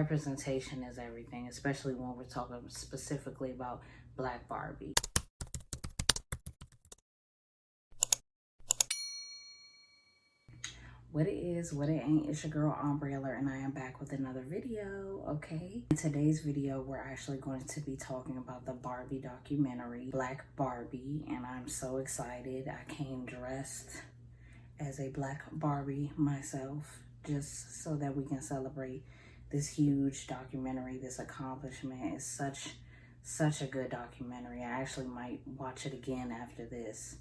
Representation is everything, especially when we're talking specifically about Black Barbie. What it is, what it ain't, it's your girl Umbrella, and I am back with another video, okay? In today's video, we're actually going to be talking about the Barbie documentary, Black Barbie, and I'm so excited. I came dressed as a Black Barbie myself, just so that we can celebrate this huge documentary, this accomplishment. Is such a good documentary. I actually might watch it again after this,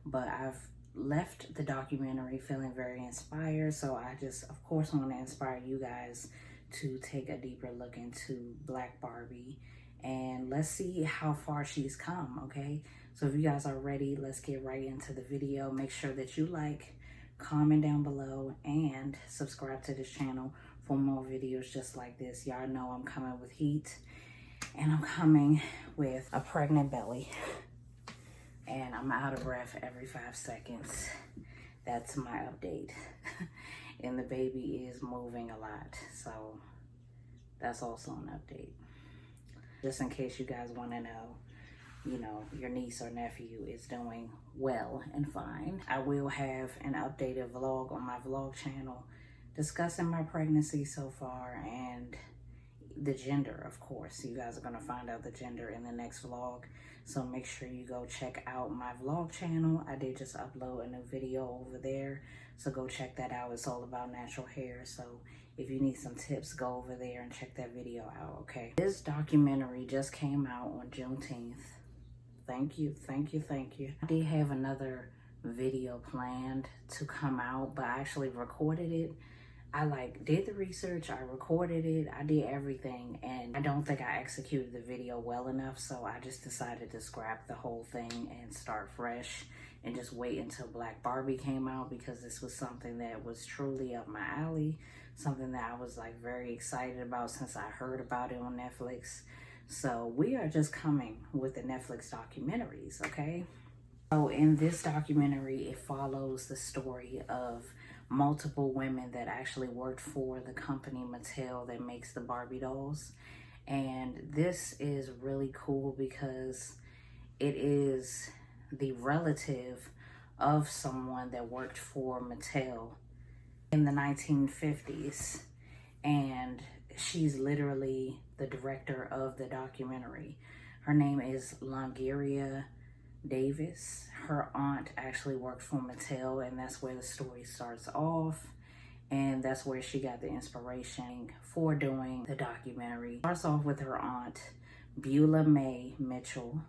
but I've left the documentary feeling very inspired, so I just of course want to inspire you guys to take a deeper look into Black Barbie, and let's see how far she's come. Okay, so if you guys are ready, let's get right into the video. Make sure that you like, comment down below, and subscribe to this channel for more videos just like this. Y'all know I'm coming with heat, and I'm coming with a pregnant belly, and I'm out of breath every 5 seconds. That's my update. And the baby is moving a lot, so that's also an update. Just in case you guys want to know, you know, your niece or nephew is doing well and fine. I will have an updated vlog on my vlog channel discussing my pregnancy so far and the gender, of course. You guys are going to find out the gender in the next vlog, so make sure you go check out my vlog channel. I did just upload a new video over there, so go check that out. It's all about natural hair, so if you need some tips, go over there and check that video out, okay? This documentary just came out on Juneteenth. Thank you. I did have another video planned to come out, but I actually recorded it. I did the research, I recorded it, I did everything, and I don't think I executed the video well enough, so I just decided to scrap the whole thing and start fresh and just wait until Black Barbie came out, because this was something that was truly up my alley, something that I was like very excited about since I heard about it on Netflix. So we are just coming with the Netflix documentaries, okay? So in this documentary, it follows the story of multiple women that actually worked for the company Mattel that makes the Barbie dolls. And this is really cool because it is the relative of someone that worked for Mattel in the 1950s. And she's literally the director of the documentary. Her name is Longeria Davis. Her aunt actually worked for Mattel, and that's where the story starts off, and that's where she got the inspiration for doing the documentary. It starts off with her aunt, Beulah Mae Mitchell,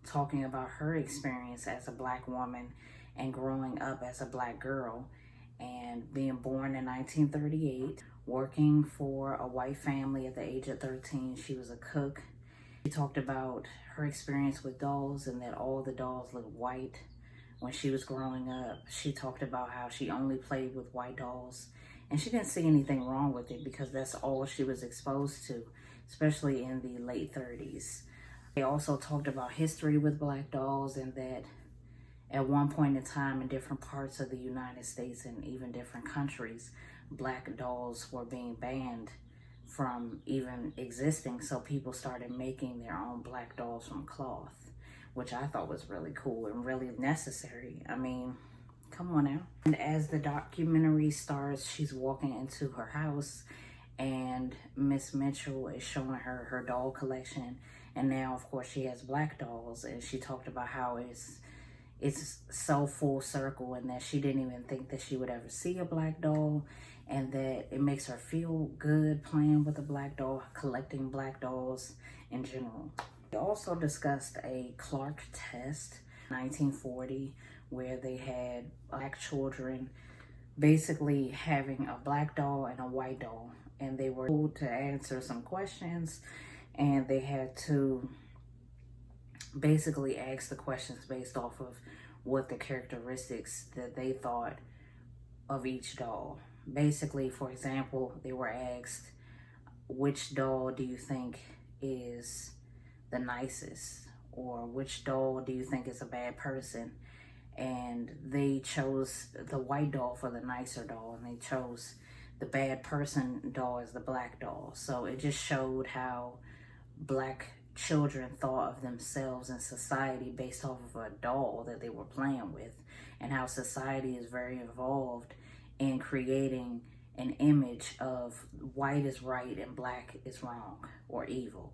talking about her experience as a Black woman and growing up as a Black girl and being born in 1938, working for a white family at the age of 13. She was a cook. She talked about her experience with dolls and that all the dolls looked white when she was growing up. She talked about how she only played with white dolls, and she didn't see anything wrong with it because that's all she was exposed to, especially in the late 30s. They also talked about history with Black dolls, and that at one point in time in different parts of the United States and even different countries, Black dolls were being banned from even existing, so people started making their own Black dolls from cloth, which I thought was really cool and really necessary. I mean, come on now. And as the documentary starts, she's walking into her house, and Miss Mitchell is showing her her doll collection, and now of course she has Black dolls, and she talked about how it's so full circle, and that she didn't even think that she would ever see a Black doll, and that it makes her feel good playing with a Black doll, collecting Black dolls in general. We also discussed a Clark test, 1940, where they had Black children basically having a Black doll and a white doll, and they were told to answer some questions, and they had to basically ask the questions based off of what the characteristics that they thought of each doll. Basically, for example, they were asked, which doll do you think is the nicest, or which doll do you think is a bad person? And they chose the white doll for the nicer doll, and they chose the bad person doll is the black doll. So it just showed how black children thought of themselves in society based off of a doll that they were playing with, and how society is very involved in creating an image of white is right and black is wrong or evil.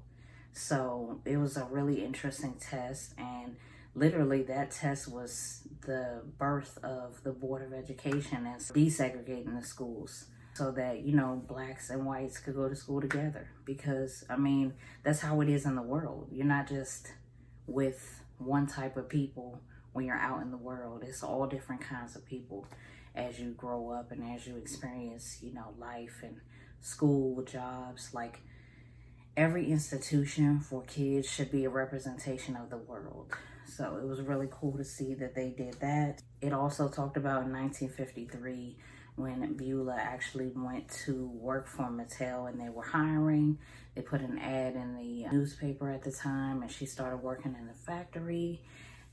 So it was a really interesting test, and literally that test was the birth of the Board of Education and desegregating the schools so that, you know, blacks and whites could go to school together. Because, I mean, that's how it is in the world. You're not just with one type of people when you're out in the world. It's all different kinds of people as you grow up and as you experience, you know, life and school, jobs. Like, every institution for kids should be a representation of the world. So it was really cool to see that they did that. It also talked about in 1953 when Beulah actually went to work for Mattel and they were hiring. They put an ad in the newspaper at the time, and she started working in the factory,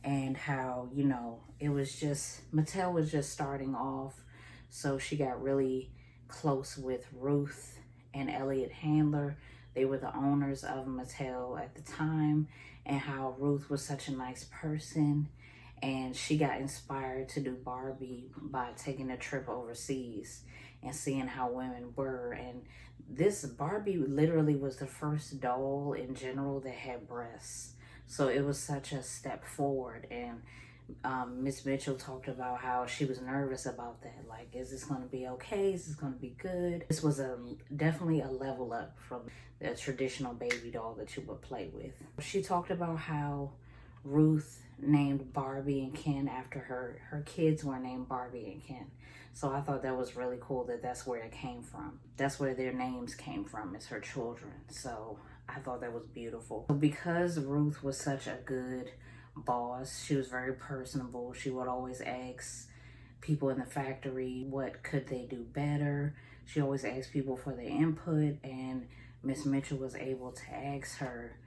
and how, you know, it was just, Mattel was just starting off. So she got really close with Ruth and Elliot Handler. They were the owners of Mattel at the time, and how Ruth was such a nice person, and she got inspired to do Barbie by taking a trip overseas and seeing how women were. And this Barbie literally was the first doll in general that had breasts. So it was such a step forward. And Miss Mitchell talked about how she was nervous about that. Like, is this going to be okay? Is this going to be good? This was definitely a level up from the traditional baby doll that you would play with. She talked about how Ruth named Barbie and Ken after her kids were named Barbie and Ken. So I thought that was really cool that that's where it came from. That's where their names came from, is her children. So I thought that was beautiful. Because Ruth was such a good boss, she was very personable. She would always ask people in the factory what could they do better. She always asked people for their input, and Miss Mitchell was able to ask her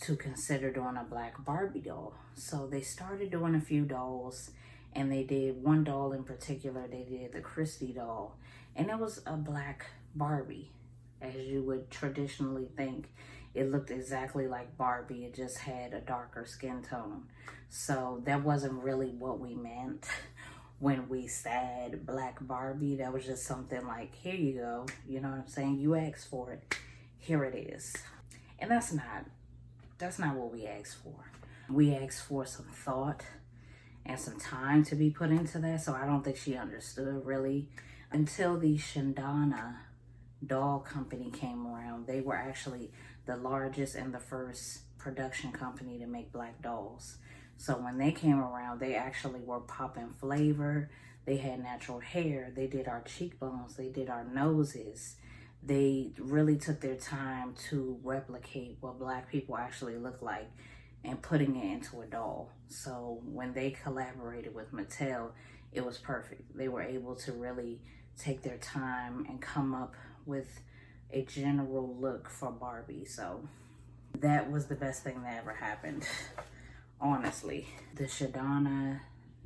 to consider doing a black Barbie doll. So they started doing a few dolls, and they did one doll in particular. They did the Christie doll, and it was a black Barbie, as you would traditionally think. It looked exactly like Barbie. It just had a darker skin tone. So that wasn't really what we meant when we said black Barbie. That was just something like, here you go. You know what I'm saying? You asked for it. Here it is. And that's not what we asked for. We asked for some thought and some time to be put into that. So I don't think she understood really until the Shandana doll company came around. They were actually the largest and the first production company to make black dolls. So when they came around, they actually were popping flavor. They had natural hair. They did our cheekbones. They did our noses. They really took their time to replicate what black people actually look like and putting it into a doll. So when they collaborated with Mattel, it was perfect. They were able to really take their time and come up with a general look for Barbie. So that was the best thing that ever happened, honestly. The Shadana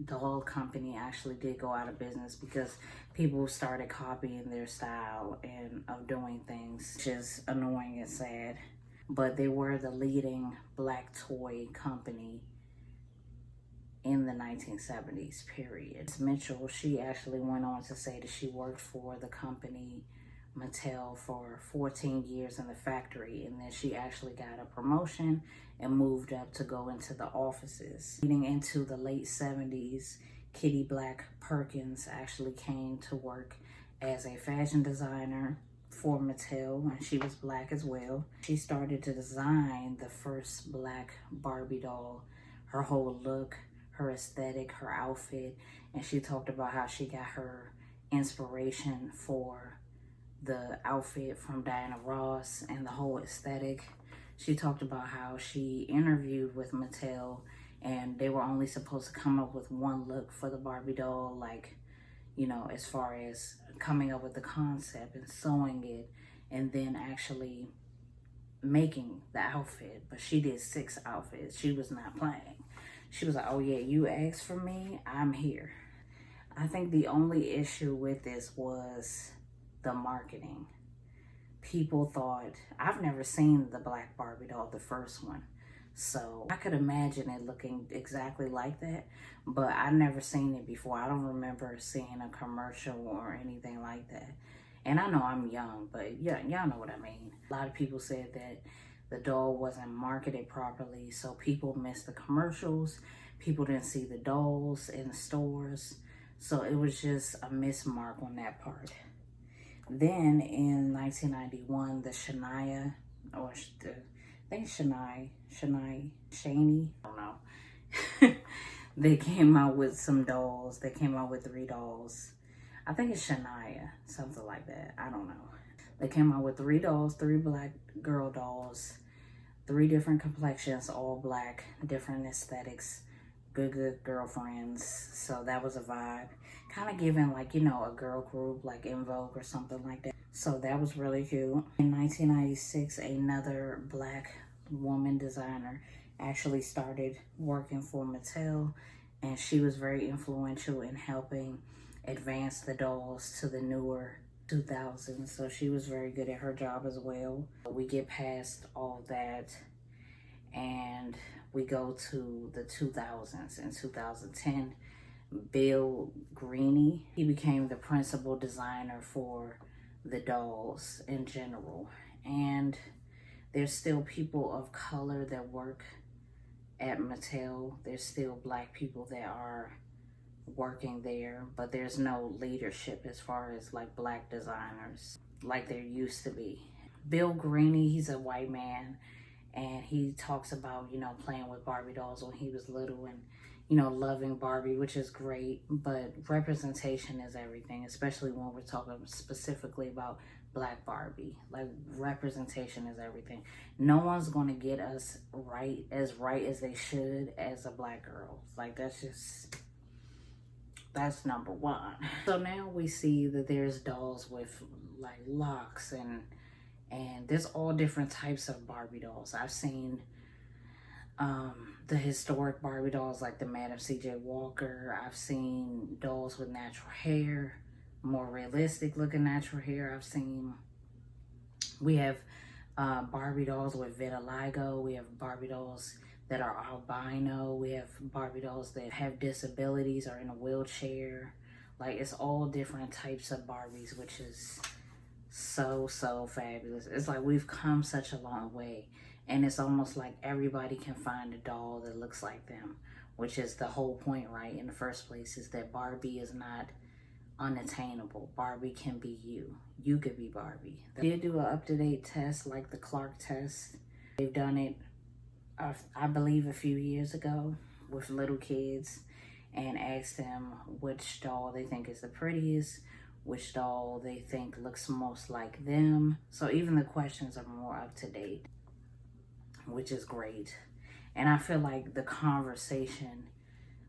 doll company actually did go out of business because people started copying their style and of doing things, which is annoying and sad. But they were the leading black toy company in the 1970s, period. Miss Mitchell, she actually went on to say that she worked for the company Mattel for 14 years in the factory, and then she actually got a promotion and moved up to go into the offices. Leading into the late 70s, Kitty Black Perkins actually came to work as a fashion designer for Mattel, and she was black as well. She started to design the first black Barbie doll, her whole look, her aesthetic, her outfit, and she talked about how she got her inspiration for the outfit from Diana Ross and the whole aesthetic. She talked about how she interviewed with Mattel, and they were only supposed to come up with one look for the Barbie doll, like, you know, as far as coming up with the concept and sewing it and then actually making the outfit. But she did 6 outfits. She was not playing. She was like, oh yeah, you asked for me, I'm here. I think the only issue with this was the marketing. People thought, I've never seen the black Barbie doll, the first one. So I could imagine it looking exactly like that, but I've never seen it before. I don't remember seeing a commercial or anything like that. And I know I'm young, but yeah, y'all know what I mean. A lot of people said that the doll wasn't marketed properly, so people missed the commercials. People didn't see the dolls in the stores. So it was just a mismark on that part. Then in 1991, the Shania, or I think Shani, I don't know. They came out with some dolls. They came out with 3 dolls. I think it's Shania, something like that. I don't know. They came out with 3 dolls, 3 black girl dolls, 3 different complexions, all black, different aesthetics, good girlfriends. So that was a vibe. Kind of giving like, you know, a girl group like En Vogue or something like that. So that was really cute. In 1996, another black woman designer actually started working for Mattel, and she was very influential in helping advance the dolls to the newer 2000s. So she was very good at her job as well. We get past all that and we go to the 2000s. In 2010, Bill Greeny, he became the principal designer for the dolls in general. And there's still people of color that work at Mattel. There's still black people that are working there, but there's no leadership as far as like black designers like there used to be. Bill Greeny, he's a white man, and he talks about, you know, playing with Barbie dolls when he was little and, you know, loving Barbie, which is great, but representation is everything, especially when we're talking specifically about black Barbie. Like, representation is everything. No one's going to get us right as they should as a black girl. Like, that's number one. So now we see that there's dolls with like locks and there's all different types of Barbie dolls. I've seen the historic Barbie dolls like the Madam C.J. Walker. I've seen dolls with natural hair, more realistic looking natural hair. We have Barbie dolls with vitiligo. We have Barbie dolls that are albino. We have Barbie dolls that have disabilities or in a wheelchair. Like, it's all different types of Barbies, which is so fabulous. It's like we've come such a long way, and it's almost like everybody can find a doll that looks like them, which is the whole point, right? In the first place, is that Barbie is not unattainable. Barbie can be you. You could be Barbie. They did do an up-to-date test like the Clark test. They've done it I believe a few years ago with little kids and asked them which doll they think is the prettiest, which doll they think looks most like them. So even the questions are more up to date, which is great. And I feel like the conversation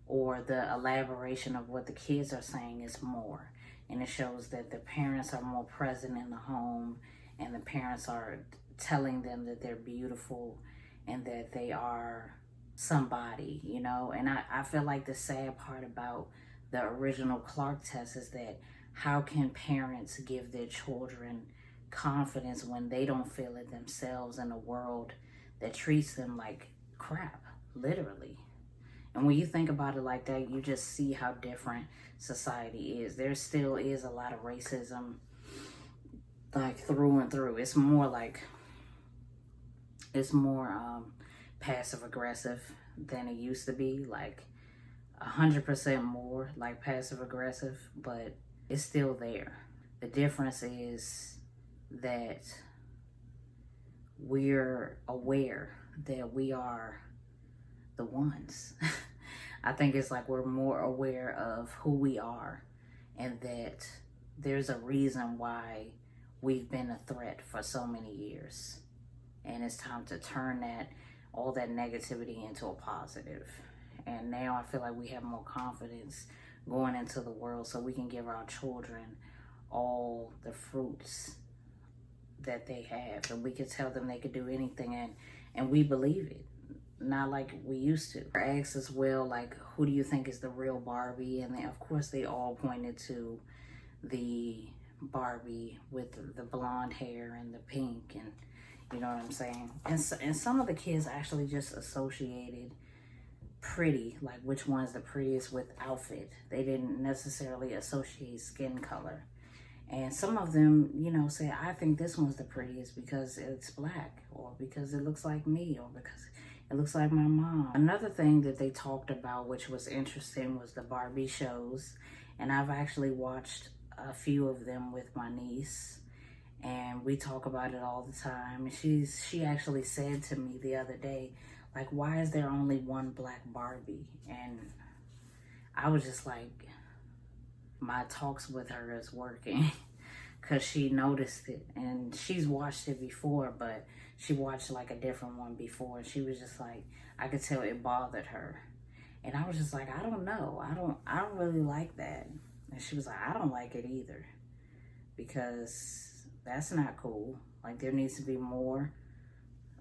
or the elaboration of what the kids are saying is more. And it shows that the parents are more present in the home, and the parents are telling them that they're beautiful and that they are somebody, you know. And I feel like the sad part about the original Clark test is that how can parents give their children confidence when they don't feel it themselves in a world that treats them like crap, literally? And when you think about it like that, you just see how different society is. There still is a lot of racism, like through and through. It's more passive aggressive than it used to be, like 100% more like passive aggressive, but it's still there. The difference is that we're aware that we are the ones. I think it's like we're more aware of who we are, and that there's a reason why we've been a threat for so many years. And it's time to turn all that negativity into a positive. And now I feel like we have more confidence going into the world, so we can give our children all the fruits that they have, and we can tell them they could do anything, and we believe it, not like we used to. I asked as well, like, who do you think is the real Barbie? And then of course they all pointed to the Barbie with the blonde hair and the pink, and you know what I'm saying? And some of the kids actually just associated pretty, like which one's the prettiest, with outfit. They didn't necessarily associate skin color. And some of them, you know, say, I think this one's the prettiest because it's black, or because it looks like me, or because it looks like my mom. Another thing that they talked about, which was interesting, was the Barbie shows. And I've actually watched a few of them with my niece, and we talk about it all the time. And she actually said to me the other day, like, why is there only one black Barbie? And I was just like, my talks with her is working, because she noticed it, and she's watched it before, but she watched like a different one before. She was just like, I could tell it bothered her. And I was just like, I don't know. I don't really like that. And she was like, I don't like it either, because that's not cool. Like, there needs to be more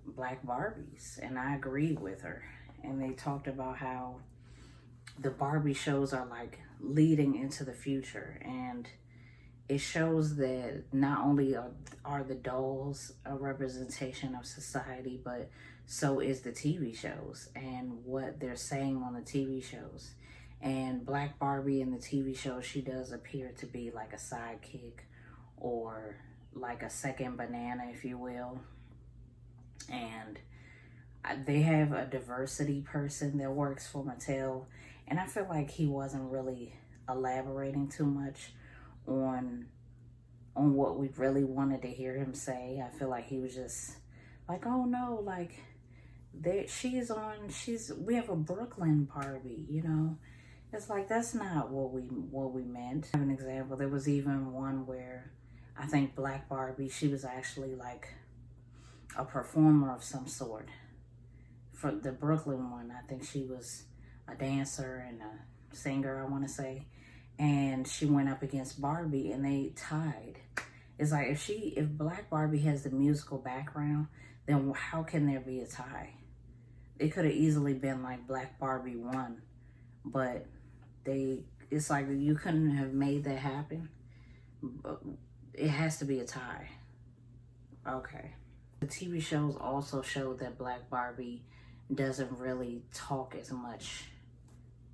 black Barbies. And I agreed with her. And they talked about how the Barbie shows are like leading into the future, and it shows that not only are the dolls a representation of society, but so is the TV shows and what they're saying on the TV shows. And Black Barbie in the TV show, she does appear to be like a sidekick, or like a second banana, if you will. And they have a diversity person that works for Mattel, and I feel like he wasn't really elaborating too much on what we really wanted to hear him say. I feel like he was just like, oh no, like we have a Brooklyn Barbie, you know. It's like, that's not what we meant. I have an example. There was even one where I think Black Barbie, she was actually like a performer of some sort. For the Brooklyn one, I think she was a dancer and a singer, I want to say. And she went up against Barbie, and they tied. It's like, if Black Barbie has the musical background, then how can there be a tie? It could have easily been like Black Barbie won, but it's like you couldn't have made that happen. But it has to be a tie. Okay. The TV shows also show that Black Barbie doesn't really talk as much,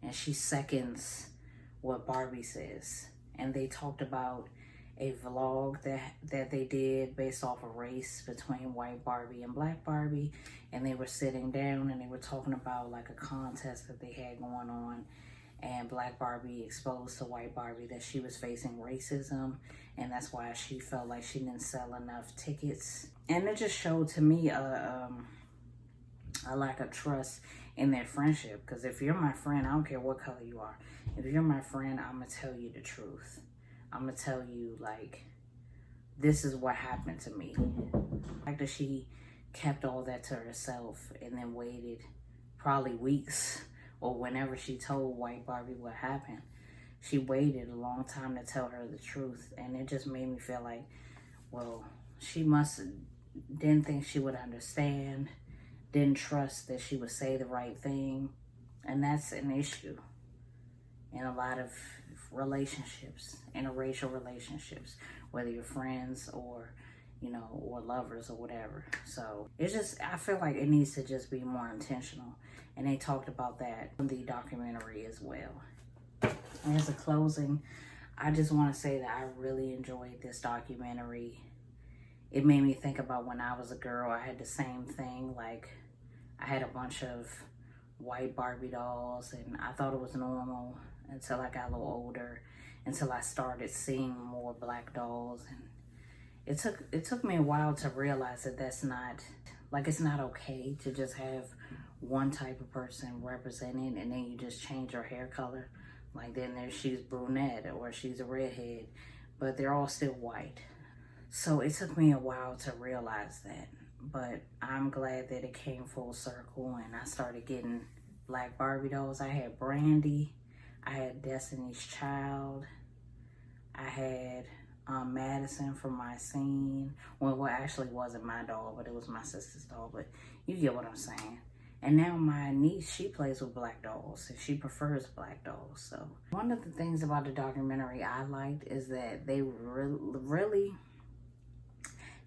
and she seconds what Barbie says. And they talked about a vlog that they did based off a race between white Barbie and Black Barbie, and they were sitting down and they were talking about like a contest that they had going on, and Black Barbie exposed to white Barbie that she was facing racism, and that's why she felt like she didn't sell enough tickets. And it just showed to me a lack of trust in their friendship. Because if you're my friend, I don't care what color you are, if you're my friend, I'm gonna tell you the truth. I'm gonna tell you, like, this is what happened to me. Like, that she kept all that to herself and then waited probably weeks, or whenever she told white Barbie what happened, she waited a long time to tell her the truth. And it just made me feel like, well, she didn't think she would understand, didn't trust that she would say the right thing. And that's an issue in a lot of relationships, interracial relationships, whether you're friends or, you know, or lovers or whatever. So it's just, I feel like it needs to just be more intentional. And they talked about that in the documentary as well. And as a closing, I just want to say that I really enjoyed this documentary. It made me think about when I was a girl. I had the same thing. Like, I had a bunch of white Barbie dolls, and I thought it was normal until I got a little older, until I started seeing more black dolls. And it took me a while to realize that that's not, like, it's not okay to just have one type of person represented and then you just change her hair color. Like, then she's brunette or she's a redhead, but they're all still white. So it took me a while to realize that, but I'm glad that it came full circle and I started getting black Barbie dolls. I had Brandy, I had Destiny's Child, I had Madison from my scene. Well, actually wasn't my doll, but it was my sister's doll, but you get what I'm saying. And now my niece, she plays with black dolls and she prefers black dolls. So one of the things about the documentary I liked is that they really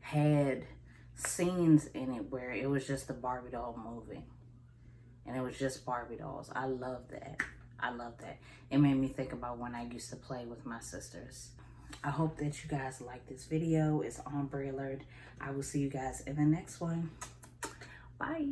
had scenes in it where it was just the Barbie doll moving. And it was just Barbie dolls. I love that. I love that. It made me think about when I used to play with my sisters. I hope that you guys like this video. It's Ombre Alert. I will see you guys in the next one. Bye.